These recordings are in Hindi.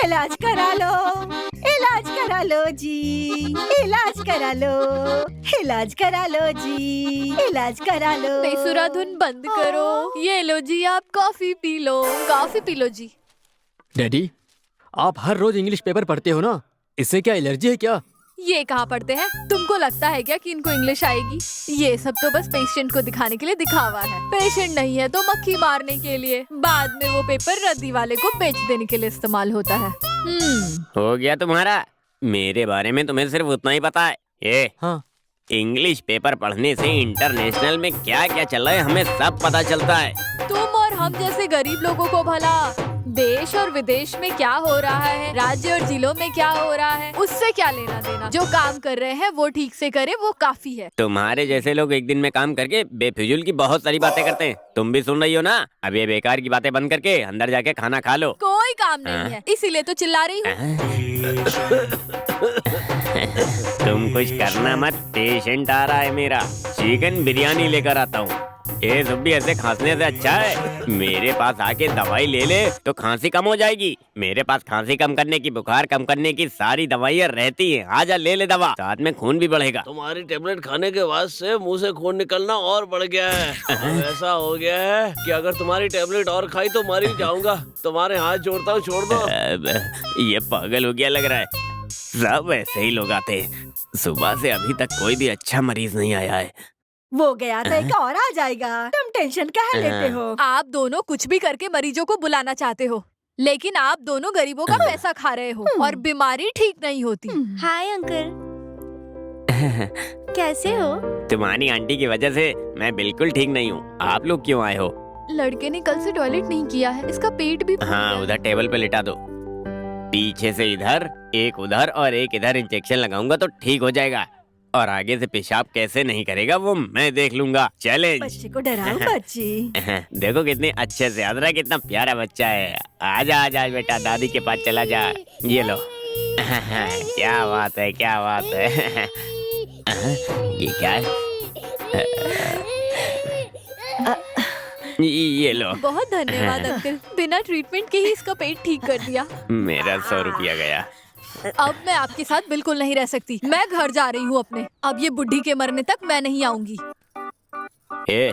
इलाज करा लो, इलाज करा लो जी, इलाज करा लो, इलाज करा लो जी, इलाज करा लो। बेसुरा धुन बंद करो। ये लो जी, आप coffee P low, coffee P low जी। डैडी, आप हर रोज इंग्लिश पेपर पढ़ते हो ना, इससे क्या एलर्जी है क्या? ये कहाँ पढ़ते हैं? तुमको लगता है क्या कि इनको इंग्लिश आएगी? ये सब तो बस पेशेंट को दिखाने के लिए दिखावा है। पेशेंट नहीं है तो मक्खी मारने के लिए। बाद में वो पेपर रद्दी वाले को बेच देने के लिए इस्तेमाल होता है। हो गया तुम्हारा? मेरे बारे में तुम्हें सिर्फ उतना ही पता है। ये हाँ, इंग्लिश पेपर पढ़ने से इंटरनेशनल में क्या क्या चल रहा है हमें सब पता चलता है। तुम और हम जैसे गरीब लोगों को भला देश और विदेश में क्या हो रहा है, राज्य और जिलों में क्या हो रहा है, उससे क्या लेना देना। जो काम कर रहे हैं वो ठीक से करे, वो काफी है। तुम्हारे जैसे लोग एक दिन में काम करके बेफिजूल की बहुत सारी बातें करते हैं। तुम भी सुन रही हो ना? अब ये बेकार की बातें बंद करके अंदर जाके खाना खा लो। कोई काम नहीं है, इसीलिए तो चिल्ला रही हूँ। तुम कुछ करना मत, पेशेंट आ रहा है मेरा। चिकन बिरयानी लेकर आता हूँ। ये सब भी ऐसे खांसने से अच्छा है मेरे पास आके दवाई ले ले तो खांसी कम हो जाएगी। मेरे पास खांसी कम करने की, बुखार कम करने की सारी दवाइयाँ रहती हैं। आजा ले ले दवा, साथ में खून भी बढ़ेगा। तुम्हारी टेबलेट खाने के बाद से मुंह से खून निकलना और बढ़ गया है। ऐसा हो गया है कि अगर तुम्हारी टेबलेट और खाई तो मर ही जाऊंगा। तुम्हारे हाथ जोड़ता हूँ, छोड़ दो। ये पागल हो गया लग रहा है। सब ऐसे ही लोग आते हैं। सुबह से अभी तक कोई भी अच्छा मरीज नहीं आया है। वो गया तो एक और आ जाएगा, तुम टेंशन काहे लेते हो? आप दोनों कुछ भी करके मरीजों को बुलाना चाहते हो, लेकिन आप दोनों गरीबों का पैसा खा रहे हो और बीमारी ठीक नहीं होती। हाय अंकल, कैसे हो? तुम्हारी आंटी की वजह से मैं बिल्कुल ठीक नहीं हूँ। आप लोग क्यों आए हो? लड़के ने कल से टॉयलेट नहीं किया है, इसका पेट भी फूल हाँ, गया। उधर टेबल पे लिटा दो। पीछे से इधर एक, उधर और एक इधर इंजेक्शन लगाऊंगा तो ठीक हो जाएगा। और आगे से पेशाब कैसे नहीं करेगा वो मैं देख लूंगा। चले। बच्चे को डराओ बच्ची। देखो कितने अच्छे से हंस रहा है, कितना प्यारा बच्चा है। आजा आजा बेटा, दादी के पास चला जा। ये लो। क्या बात है, क्या बात है। ये क्या है? ये लो। बहुत धन्यवाद अंकल, बिना ट्रीटमेंट के ही इसका पेट ठीक कर दिया। मेरा 100 रुपया गया। अब मैं आपके साथ बिल्कुल नहीं रह सकती। मैं घर जा रही हूँ अपने। अब ये बुढ़ी के मरने तक मैं नहीं आऊंगी। ए,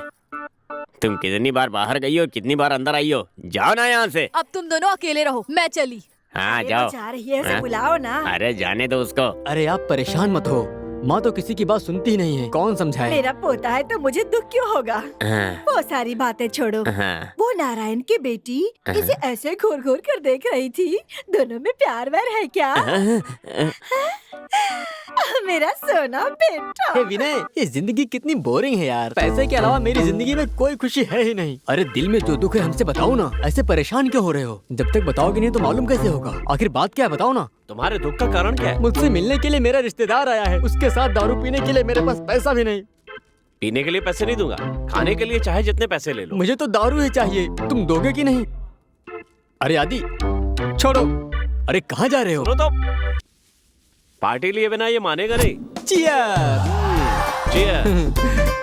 तुम कितनी बार बाहर गई हो, कितनी बार अंदर आई हो? जाओ ना यहाँ से। अब तुम दोनों अकेले रहो, मैं चली। हाँ अरे जाओ। वो जा रही है, उसे हाँ? बुलाओ ना। अरे जाने दो उसको। अरे आप परेशान मत हो, माँ तो किसी की बात सुनती ही नहीं है, कौन समझाए? मेरा पोता है तो मुझे दुख क्यों होगा? हाँ, वो सारी बातें छोड़ो। हाँ। वो नारायण की बेटी इसे ऐसे घूर घूर कर देख रही थी। दोनों में प्यार व्यार है क्या? मेरा सोना बेटा। हे विनय, ये जिंदगी कितनी बोरिंग है यार। पैसे के अलावा मेरी जिंदगी में कोई खुशी है ही नहीं। अरे दिल में जो दुख है हमसे बताओ ना, ऐसे परेशान क्यों हो रहे हो? जब तक बताओगे नहीं तो मालूम कैसे होगा? आखिर बात क्या है, बताओ ना। तुम्हारे दुख का कारण क्या है? मुझसे मिलने के लिए मेरा रिश्तेदार आया है, उसके साथ दारू पीने के लिए मेरे पास पैसा भी नहीं। पीने के लिए पैसे नहीं दूंगा, खाने के लिए चाहे जितने पैसे ले लो। मुझे तो दारू ही चाहिए, तुम दोगे कि नहीं? अरे आदि छोड़ो। अरे कहाँ जा रहे हो? सुनो तो, पार्टी लिए बिना ये मानेगा नहीं। Cheers! Cheers!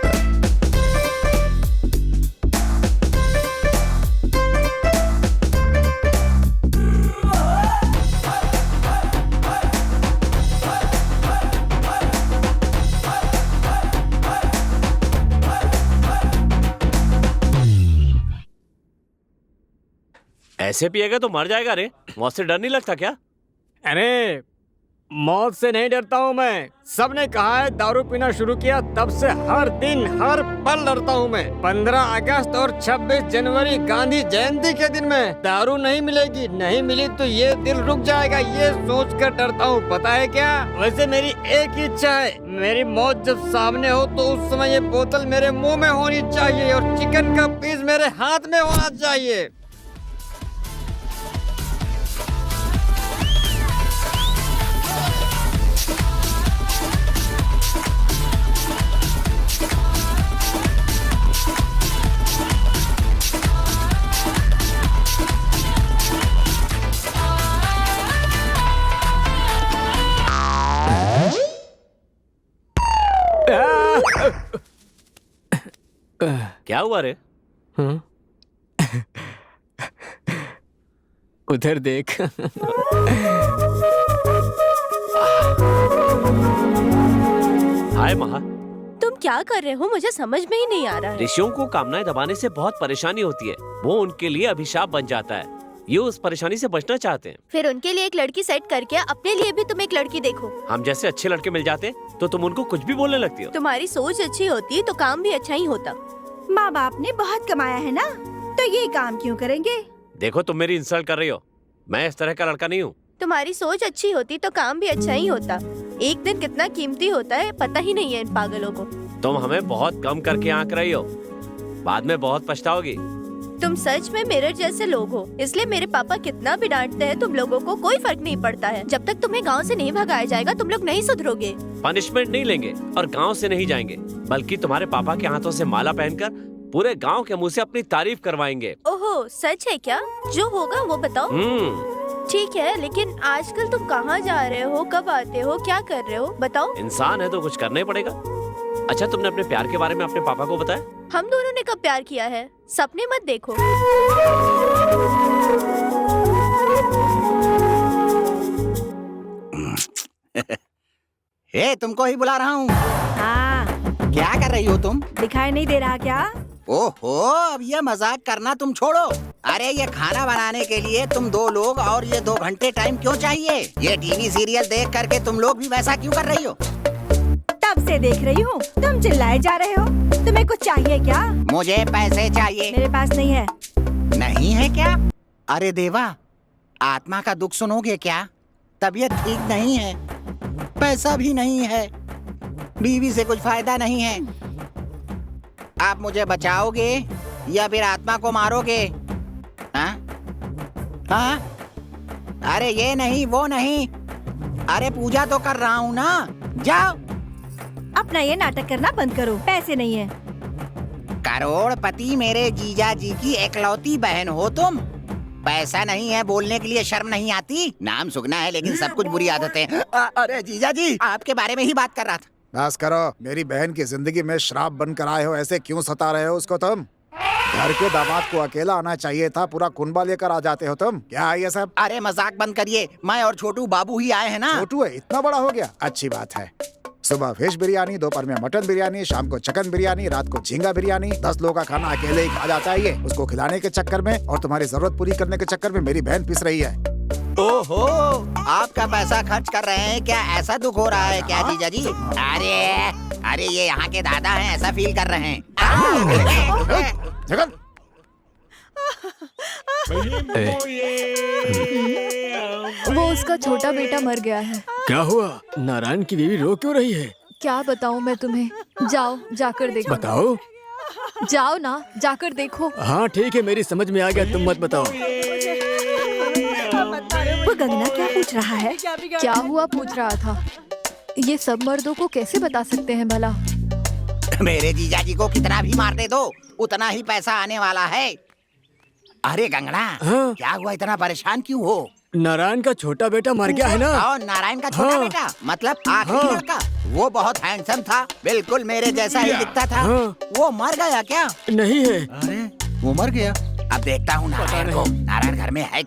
ऐसे पिएगा तो मर जाएगा रे। मौत से डर नहीं लगता क्या? अरे मौत से नहीं डरता हूँ मैं। सबने कहा है, दारू पीना शुरू किया तब से हर दिन हर पल डरता हूँ मैं। 15 अगस्त और 26 जनवरी गांधी जयंती के दिन में दारू नहीं मिलेगी, नहीं मिली तो ये दिल रुक जाएगा, ये सोच कर डरता हूँ। पता है क्या, वैसे मेरी एक ही इच्छा है, मेरी मौत जब सामने हो तो उस समय ये बोतल मेरे मुँह में होनी चाहिए और चिकन का पीस मेरे हाथ में होना चाहिए। क्या हुआ रे? उधर देख। हाय महा। तुम क्या कर रहे हो? मुझे समझ में ही नहीं आ रहा है। ऋषियों को कामनाएं दबाने से बहुत परेशानी होती है, वो उनके लिए अभिशाप बन जाता है। ये उस परेशानी से बचना चाहते हैं। फिर उनके लिए एक लड़की सेट करके अपने लिए भी तुम एक लड़की देखो। हम जैसे अच्छे लड़के मिल जाते तो तुम उनको कुछ भी बोलने लगती हो। तुम्हारी सोच अच्छी होती तो काम भी अच्छा ही होता। माँ बाप ने बहुत कमाया है ना, तो ये काम क्यों करेंगे? देखो तुम मेरी इंसल्ट कर रही हो, मैं इस तरह का लड़का नहीं हूँ। तुम्हारी सोच अच्छी होती तो काम भी अच्छा ही होता। एक दिन कितना कीमती होता है पता ही नहीं है इन पागलों को। तुम हमें बहुत कम करके आंक रही हो, बाद में बहुत पछताओगी। तुम सच में मिरर जैसे लोग हो, इसलिए मेरे पापा कितना भी डांटते हैं तुम लोगों को कोई फर्क नहीं पड़ता है। जब तक तुम्हें गांव से नहीं भगाया जाएगा तुम लोग नहीं सुधरोगे। पनिशमेंट नहीं लेंगे और गांव से नहीं जाएंगे, बल्कि तुम्हारे पापा के हाथों से माला पहनकर पूरे गांव के मुंह से अपनी तारीफ करवाएंगे। ओहो, सच है क्या? जो होगा वो बताओ। ठीक है, लेकिन आजकल तुम कहाँ जा रहे हो, कब आते हो, क्या कर रहे हो, बताओ। इंसान है तो कुछ करना ही पड़ेगा। अच्छा, तुमने अपने प्यार के बारे में अपने पापा को बताया? हम दोनों ने कब प्यार किया है? सपने मत देखो। हे, तुमको ही बुला रहा हूँ। हाँ, क्या कर रही हो तुम? दिखाई नहीं दे रहा क्या? ओहो, अब ये मजाक करना तुम छोड़ो। अरे ये खाना बनाने के लिए तुम 2 लोग और ये 2 घंटे टाइम क्यों चाहिए? ये टीवी सीरियल देख करके तुम लोग भी वैसा क्यों कर रही हो? तब से देख रही हूँ, तुम चिल्लाए जा रहे हो। तुम्हें कुछ चाहिए क्या? मुझे पैसे चाहिए। मेरे पास नहीं है। नहीं है क्या? अरे देवा, आत्मा का दुख सुनोगे क्या? तबीयत ठीक नहीं है, पैसा भी नहीं है, बीवी से कुछ फायदा नहीं है। आप मुझे बचाओगे या फिर आत्मा को मारोगे? हाँ? हाँ? अरे ये नहीं वो नहीं, अरे पूजा तो कर रहा हूँ ना। जाओ। अपना ये नाटक करना बंद करो, पैसे नहीं है। करोड़पति मेरे जीजा जी की एकलौती बहन हो तुम। पैसा नहीं है बोलने के लिए शर्म नहीं आती? नाम सुगना है लेकिन सब कुछ बुरी आदतें। अरे जीजा जी, आपके बारे में ही बात कर रहा था। बस करो, मेरी बहन की जिंदगी में श्राप बनकर आए हो। ऐसे क्यों सता रहे हो उसको तुम? घर के दामाद को अकेला आना चाहिए था, पूरा कुनबा लेकर आ जाते हो तुम। क्या है ये सब? अरे मजाक बंद करिए, मैं और छोटू बाबू ही आए हैं ना। छोटू है, इतना बड़ा हो गया? अच्छी बात है। सुबह फिश बिरयानी, दोपहर में मटन बिरयानी, शाम को चिकन बिरयानी, रात को झींगा बिरयानी। 10 लोगों का खाना अकेले ही खा जाता है ये। उसको खिलाने के चक्कर में और तुम्हारी जरूरत पूरी करने के चक्कर में मेरी बहन पिस रही है। ओहो, आपका पैसा खर्च कर रहे हैं क्या? ऐसा दुख हो रहा है क्या जीजा जी? अरे ये यहाँ के दादा हैं, ऐसा फील कर रहे हैं। जगन, वो उसका छोटा बेटा मर गया है। क्या हुआ? नारायण की बीवी रो क्यों रही है? क्या बताऊं मैं तुम्हें? जाओ जाकर देखो। बताओ। जाओ ना, जाकर देखो। हाँ ठीक है, मेरी समझ में आ गया, तुम मत बताओ। वो गंगना क्या पूछ रहा है? क्या हुआ पूछ रहा था। ये सब मर्दों को कैसे बता सकते हैं भला? मेरे जीजा जी को कितना भी मारने दो, उतना ही पैसा आने वाला है। अरे गंगना, हाँ? क्या हुआ, इतना परेशान क्यों हो? नारायण का छोटा बेटा मर गया है ना? और नारायण का छोटा हाँ। बेटा, मतलब आखिरी हाँ। लड़का, वो बहुत हैंडसम था, बिल्कुल मेरे जैसा ही दिखता था। हाँ। वो मर गया क्या? नहीं है। अरे वो मर गया। अब देखता हूँ नारायण को। नारायण घर में है